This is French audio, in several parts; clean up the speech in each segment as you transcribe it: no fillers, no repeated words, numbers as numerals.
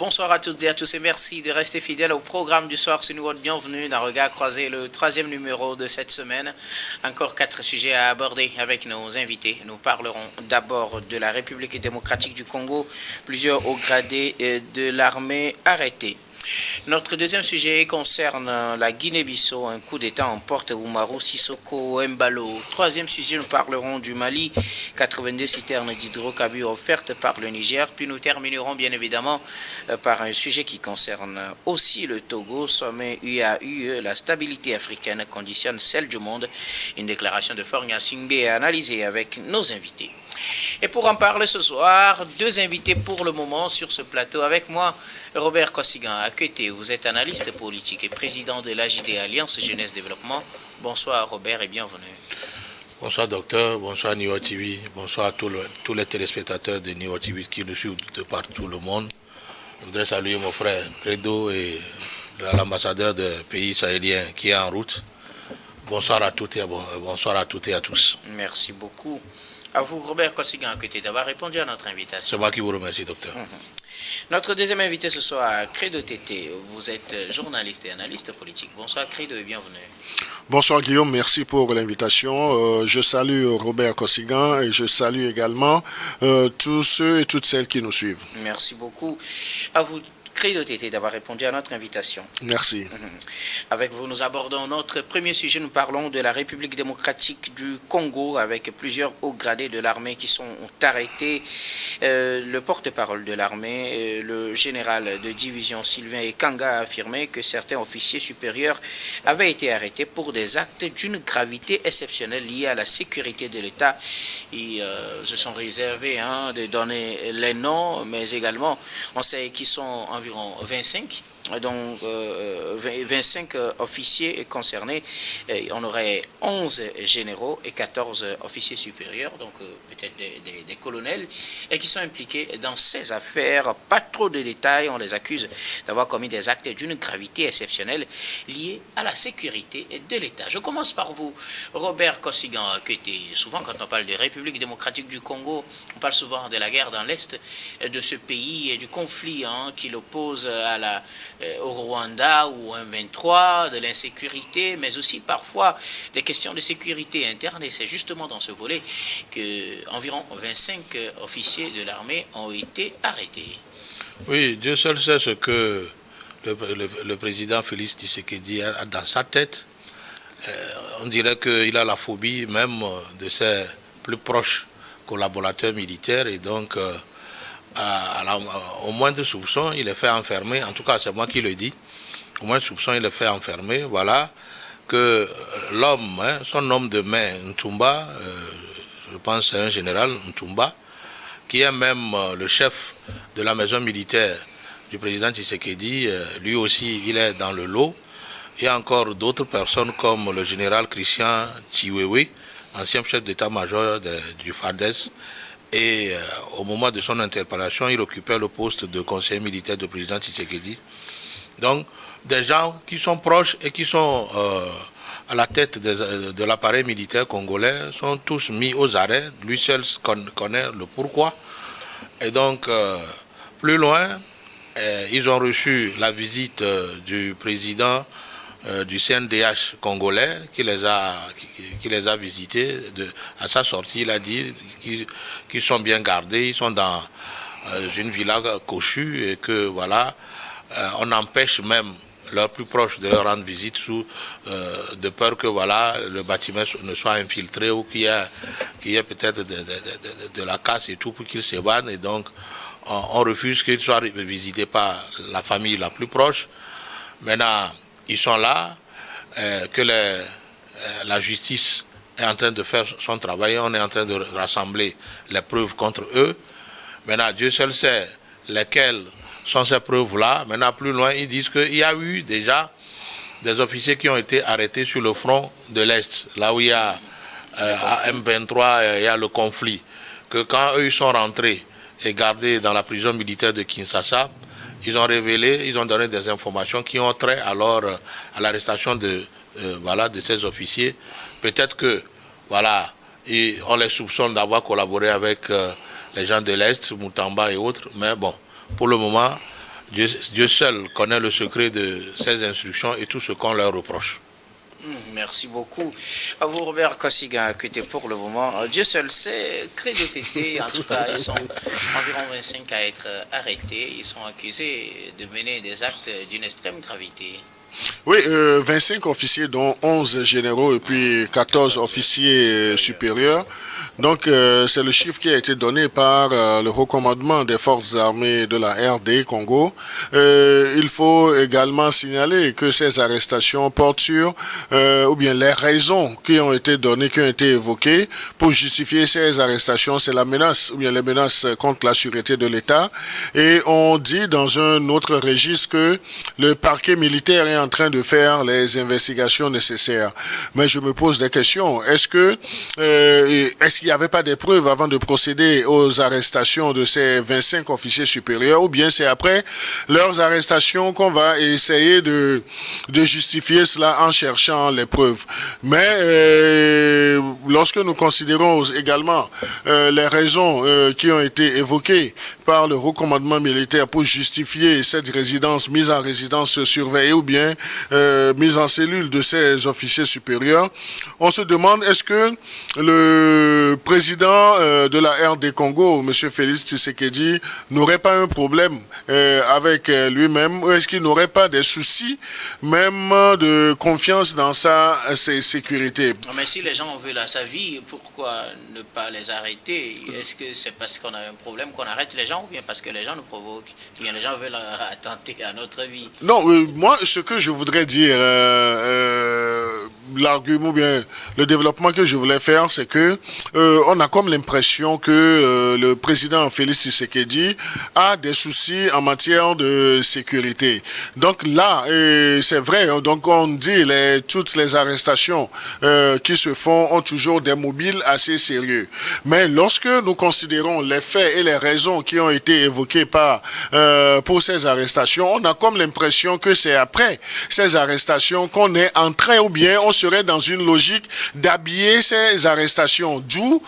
Bonsoir à toutes et à tous et merci de rester fidèles au programme du soir. C'est nous votre bienvenue dans Regard croisé, le 3e numéro de cette semaine. Encore 4 sujets à aborder avec nos invités. Nous parlerons d'abord de la République démocratique du Congo, plusieurs hauts gradés de l'armée arrêtés. Notre deuxième sujet concerne la Guinée-Bissau, un coup d'État emporte Umaru Sissoko Embalo. Troisième sujet, nous parlerons du Mali, 82 citernes d'hydrocarbures offertes par le Niger. Puis nous terminerons bien évidemment par un sujet qui concerne aussi le Togo, sommet UAU, la stabilité africaine conditionne celle du monde. Une déclaration de Faure Gnassingbé est analysée avec nos invités. Et pour en parler ce soir, 2 invités pour le moment sur ce plateau. Avec moi, Robert Kossigan, à côté, vous êtes analyste politique et président de l'AJD Alliance Jeunesse Développement. Bonsoir Robert et bienvenue. Bonsoir docteur, bonsoir Niwa TV, bonsoir à tous les téléspectateurs de Niwa TV qui nous suivent de partout le monde. Je voudrais saluer mon frère Credo et l'ambassadeur des pays sahéliens qui est en route. Bonsoir à toutes et à tous. Merci beaucoup. À vous, Robert Kossigan, à côté, d'avoir répondu à notre invitation. C'est moi qui vous remercie, docteur. Notre deuxième invité ce soir, Credo Tété. Vous êtes journaliste et analyste politique. Bonsoir, Credo, et bienvenue. Bonsoir, Guillaume. Merci pour l'invitation. Je salue Robert Kossigan et je salue également tous ceux et toutes celles qui nous suivent. Merci beaucoup. À vous, Credo Tété, d'avoir répondu à notre invitation. Merci. Avec vous, nous abordons notre premier sujet. Nous parlons de la République démocratique du Congo avec plusieurs hauts gradés de l'armée qui sont arrêtés. Le porte-parole de l'armée, le général de division Sylvain Ekanga, a affirmé que certains officiers supérieurs avaient été arrêtés pour des actes d'une gravité exceptionnelle liés à la sécurité de l'État. Ils se sont réservés de donner les noms, mais également, on sait qu'ils sont environ 25. Donc 25 officiers concernés, on aurait 11 généraux et 14 officiers supérieurs, donc peut-être des colonels, et qui sont impliqués dans ces affaires. Pas trop de détails, on les accuse d'avoir commis des actes d'une gravité exceptionnelle liés à la sécurité de l'État. Je commence par vous, Robert Kossigan, qui était souvent, quand on parle de République démocratique du Congo, on parle souvent de la guerre dans l'Est de ce pays et du conflit qui l'oppose au Rwanda ou un 23, de l'insécurité, mais aussi parfois des questions de sécurité interne. Et c'est justement dans ce volet qu'environ 25 officiers de l'armée ont été arrêtés. Oui, Dieu seul sait ce que le président Félix Tshisekedi a dans sa tête. On dirait qu'il a la phobie même de ses plus proches collaborateurs militaires et donc au moindre soupçon, il est fait enfermer. En tout cas, c'est moi qui le dis. Au moindre soupçon, il est fait enfermer. Voilà que l'homme, son homme de main, Ntumba, je pense c'est un général, Ntumba, qui est même le chef de la maison militaire du président Tshisekedi, lui aussi, il est dans le lot. Il y a encore d'autres personnes comme le général Christian Chiwewe, ancien chef d'état-major du FARDES. Et au moment de son interpellation, il occupait le poste de conseiller militaire du président Tshisekedi. Donc, des gens qui sont proches et qui sont à la tête de l'appareil militaire congolais sont tous mis aux arrêts. Lui seul connaît le pourquoi. Et donc, plus loin, ils ont reçu la visite du président du CNDH congolais qui les a visités. À sa sortie, il a dit qu'ils sont bien gardés, ils sont dans une villa cochue et que voilà, on empêche même leurs plus proches de leur rendre visite de peur que voilà, le bâtiment ne soit infiltré ou qu'il y ait peut-être de la casse et tout pour qu'ils s'évadent. Et donc, on refuse qu'ils soient visités par la famille la plus proche. Maintenant, ils sont là, que la justice est en train de faire son travail, on est en train de rassembler les preuves contre eux. Maintenant, Dieu seul sait lesquelles sont ces preuves-là. Maintenant, plus loin, ils disent qu'il y a eu déjà des officiers qui ont été arrêtés sur le front de l'Est, là où il y a à M23, il y a le conflit. Que quand eux ils sont rentrés et gardés dans la prison militaire de Kinshasa, ils ont révélé, ils ont donné des informations qui ont trait alors à l'arrestation de ces officiers. Peut-être que, voilà, on les soupçonne d'avoir collaboré avec les gens de l'Est, Moutamba et autres, mais bon, pour le moment, Dieu seul connaît le secret de ces instructions et tout ce qu'on leur reproche. Merci beaucoup. À vous, Robert Kosiga, qui était pour le moment. Dieu seul sait, Credo Tété, en tout cas, ils sont environ 25 à être arrêtés. Ils sont accusés de mener des actes d'une extrême gravité. Oui, 25 officiers, dont 11 généraux et puis 14 officiers supérieurs. Donc, c'est le chiffre qui a été donné par le haut commandement des forces armées de la RD Congo. Il faut également signaler que ces arrestations portent sur, ou bien les raisons qui ont été données, qui ont été évoquées pour justifier ces arrestations, c'est la menace, ou bien les menaces contre la sûreté de l'État. Et on dit dans un autre registre que le parquet militaire est en train de faire les investigations nécessaires. Mais je me pose des questions. Est-ce qu'il n'y avait pas des preuves avant de procéder aux arrestations de ces 25 officiers supérieurs, ou bien c'est après leurs arrestations qu'on va essayer de justifier cela en cherchant les preuves. Mais lorsque nous considérons également les raisons qui ont été évoquées par le haut commandement militaire pour justifier cette résidence, mise en résidence surveillée ou bien mise en cellule de ces officiers supérieurs, on se demande est-ce que le président de la RD Congo, M. Félix Tshisekedi, n'aurait pas un problème avec lui-même, ou est-ce qu'il n'aurait pas des soucis même de confiance dans sa sécurité? Mais si les gens veulent sa vie, pourquoi ne pas les arrêter? Est-ce que c'est parce qu'on a un problème qu'on arrête les gens, ou bien parce que les gens nous provoquent, ou bien les gens veulent attenter à notre vie? Non, moi, ce que je voudrais dire, l'argument, bien le développement que je voulais faire, c'est que on a comme l'impression que le président Félix Tshisekedi a des soucis en matière de sécurité. Donc là, c'est vrai, donc on dit toutes les arrestations qui se font ont toujours des mobiles assez sérieux. Mais lorsque nous considérons les faits et les raisons qui ont été évoquées pour ces arrestations, on a comme l'impression que c'est après ces arrestations qu'on est en train, ou bien on serait dans une logique d'habiller ces arrestations, d'où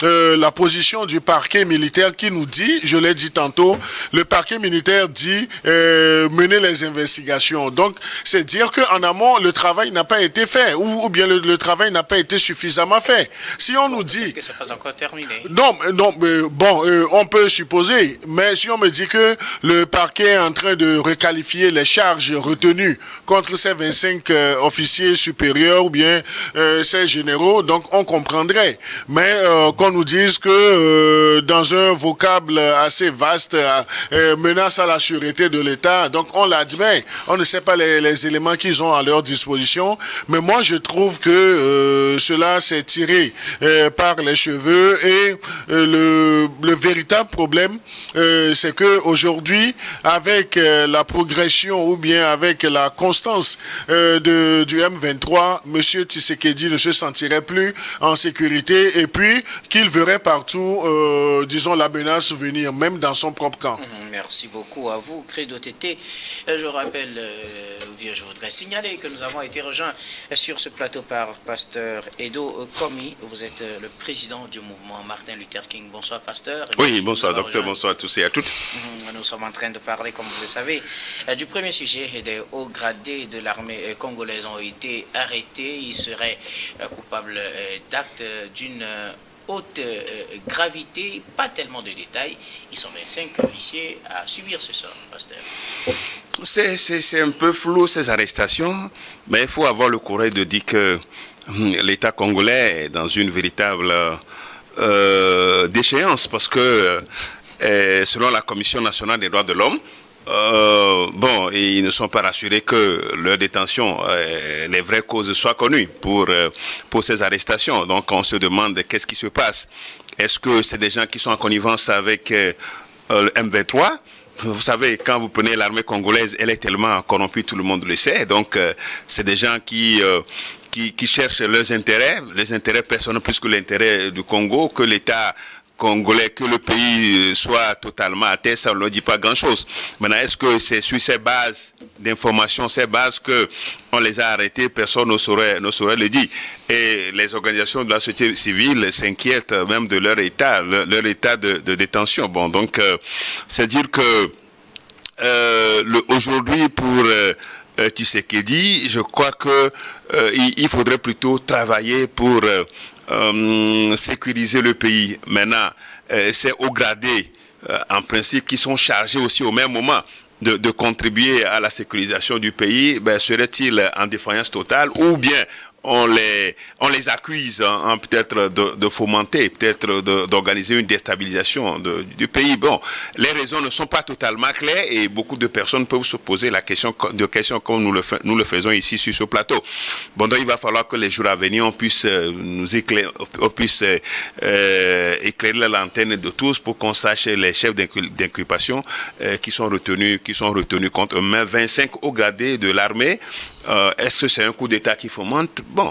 la position du parquet militaire qui nous dit, je l'ai dit tantôt, le parquet militaire dit mener les investigations. Donc, c'est dire qu'en amont, le travail n'a pas été fait, ou bien le travail n'a pas été suffisamment fait. Si on nous dit... que c'est pas encore terminé. Non, on peut supposer, mais si on me dit que le parquet est en train de requalifier les charges retenues contre ces 25 officiers supérieurs ou bien ces généraux, donc on comprendrait. Mais qu'on nous dise que dans un vocable assez vaste, menace à la sûreté de l'État, donc on l'admet, on ne sait pas les éléments qu'ils ont à leur disposition, mais moi je trouve que cela s'est tiré par les cheveux et le véritable problème, c'est que aujourd'hui, avec la progression ou bien avec la constance du M23, M. Tshisekedi ne se sentirait plus en sécurité et puis qu'il verrait partout, disons, la menace venir, même dans son propre camp. Merci beaucoup à vous, Credo Tété. Je rappelle, ou bien je voudrais signaler que nous avons été rejoints sur ce plateau par Pasteur Edo Komi. Vous êtes le président du mouvement Martin Luther King. Bonsoir, Pasteur. Oui, bonsoir, docteur. Bonsoir à tous et à toutes. Nous sommes en train de parler, comme vous le savez, du premier sujet. Des hauts gradés de l'armée congolaise ont été arrêtés. Ils seraient coupables d'actes d'une haute gravité, pas tellement de détails. Ils sont 25 officiers à subir ce sort, Pasteur. C'est un peu flou ces arrestations, mais il faut avoir le courage de dire que l'État congolais est dans une véritable déchéance parce que selon la Commission nationale des droits de l'homme, ils ne sont pas rassurés que leur détention, les vraies causes soient connues pour ces arrestations. Donc on se demande qu'est-ce qui se passe. Est-ce que c'est des gens qui sont en connivence avec le M23 ? Vous savez, quand vous prenez l'armée congolaise, elle est tellement corrompue, tout le monde le sait. Donc c'est des gens qui cherchent leurs intérêts personnels plus que l'intérêt du Congo, que l'État Congolais que le pays soit totalement à terre, ça ne leur dit pas grand-chose. Maintenant, est-ce que c'est sur ces bases d'informations, ces bases que on les a arrêtés, personne ne saurait le dire. Et les organisations de la société civile s'inquiètent même de leur état de détention. Bon, donc, c'est dire que aujourd'hui pour Tshisekedi, je crois que il faudrait plutôt travailler pour sécuriser le pays. Maintenant, c'est hauts gradés, en principe, qui sont chargés aussi au même moment de contribuer à la sécurisation du pays, serait-il en défaillance totale ou bien on les accuse peut-être de fomenter, peut-être d'organiser une déstabilisation du pays. Bon, les raisons ne sont pas totalement claires et beaucoup de personnes peuvent se poser la question comme nous le faisons ici sur ce plateau. Bon, donc il va falloir que les jours à venir on puisse éclairer la lanterne de tous pour qu'on sache les chefs d'inculpation qui sont retenus contre eux. Mais 25 hauts gradés de l'armée, est-ce que c'est un coup d'État qui fomente? Bon,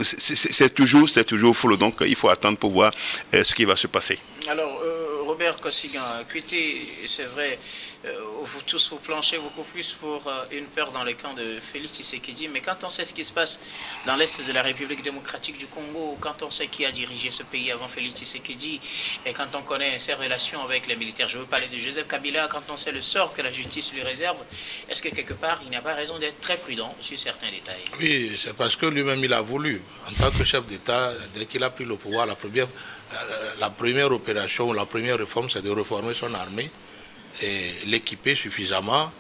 c'est toujours flou, donc il faut attendre pour voir ce qui va se passer. Alors, Robert Kossigan, c'est vrai, vous tous vous planchez beaucoup plus pour une peur dans le camp de Félix Tshisekedi, mais quand on sait ce qui se passe dans l'est de la République démocratique du Congo, quand on sait qui a dirigé ce pays avant Félix Tshisekedi, et quand on connaît ses relations avec les militaires, je veux parler de Joseph Kabila, quand on sait le sort que la justice lui réserve, est-ce que quelque part il n'y a pas raison d'être très prudent sur certains détails? Oui, c'est parce que lui-même il a voulu, en tant que chef d'État, dès qu'il a pris le pouvoir, la première opération, la première réforme, c'est de réformer son armée et l'équiper suffisamment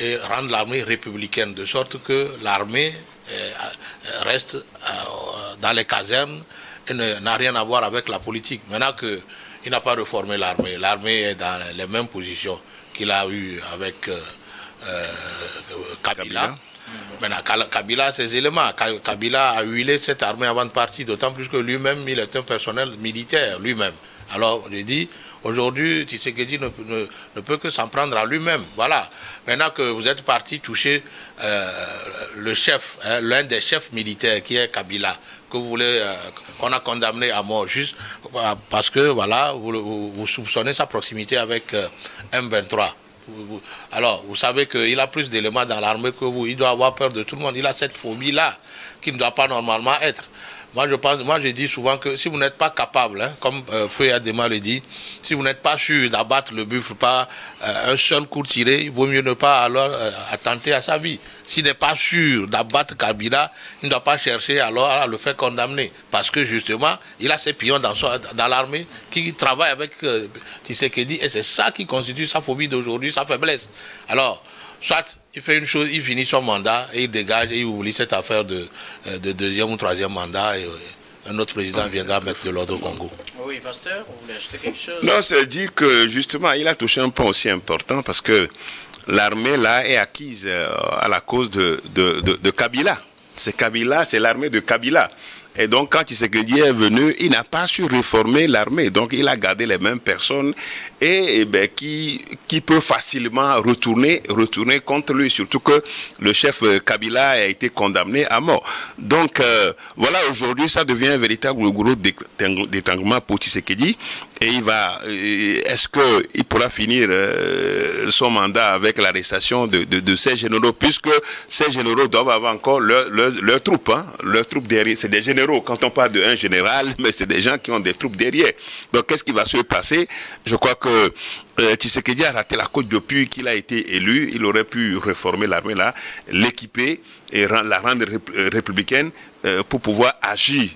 et rendre l'armée républicaine, de sorte que l'armée reste dans les casernes et n'a rien à voir avec la politique. Maintenant qu'il n'a pas réformé l'armée, l'armée est dans les mêmes positions qu'il a eues avec Kabila. Maintenant, Kabila a ses éléments. Kabila a huilé cette armée avant de partir, d'autant plus que lui-même, il est un personnel militaire, lui-même. Alors, je dis, aujourd'hui, Tshisekedi ne peut que s'en prendre à lui-même. Voilà. Maintenant que vous êtes parti toucher le chef, l'un des chefs militaires, qui est Kabila, qu'on a condamné à mort, juste parce que, voilà, vous soupçonnez sa proximité avec M23. Alors, vous savez qu'il a plus d'éléments dans l'armée que vous. Il doit avoir peur de tout le monde. Il a cette phobie-là qui ne doit pas normalement être. Moi, je dis souvent que si vous n'êtes pas capable, comme Feu Adema le dit, si vous n'êtes pas sûr d'abattre le buffle par un seul coup tiré, il vaut mieux ne pas alors attenter à sa vie. S'il n'est pas sûr d'abattre Kabila, il ne doit pas chercher alors à le faire condamner. Parce que justement, il a ses pions dans l'armée qui travaillent avec Tshisekedi et c'est ça qui constitue sa phobie d'aujourd'hui, sa faiblesse. Alors, soit il fait une chose, il finit son mandat et il dégage et il oublie cette affaire de deuxième ou troisième mandat et un autre président viendra mettre de l'ordre au Congo. Oui, pasteur, vous voulez ajouter quelque chose? Non, c'est dire que justement, il a touché un point aussi important parce que l'armée là est acquise à la cause de Kabila. C'est Kabila, c'est l'armée de Kabila. Et donc, quand Tshisekedi est venu, il n'a pas su réformer l'armée. Donc, il a gardé les mêmes personnes et qui peut facilement retourner contre lui. Surtout que le chef Kabila a été condamné à mort. Donc, voilà, aujourd'hui, ça devient un véritable gros détanglement pour Tshisekedi. Et est-ce qu'il pourra finir son mandat avec l'arrestation de ces généraux, puisque ces généraux doivent avoir encore leur troupe, leur troupe derrière. C'est des généraux. Quand on parle d'un général, mais c'est des gens qui ont des troupes derrière. Donc, qu'est-ce qui va se passer? Je crois que Tshisekedi a raté la côte depuis qu'il a été élu. Il aurait pu réformer l'armée là, l'équiper et la rendre républicaine pour pouvoir agir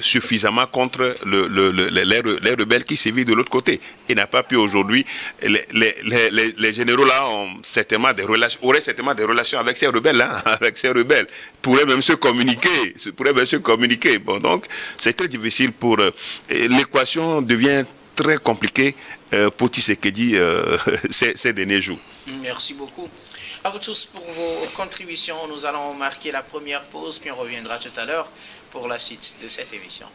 suffisamment contre les rebelles qui sévissent de l'autre côté. Il n'a pas pu aujourd'hui. Les généraux là auraient certainement des relations avec ces rebelles, pourraient même se communiquer. Bon, donc, c'est très difficile pour l'équation devient très compliquée pour Tshisekedi ces derniers jours. Merci beaucoup à vous tous pour vos contributions. Nous allons marquer la première pause, puis on reviendra tout à l'heure pour la suite de cette émission.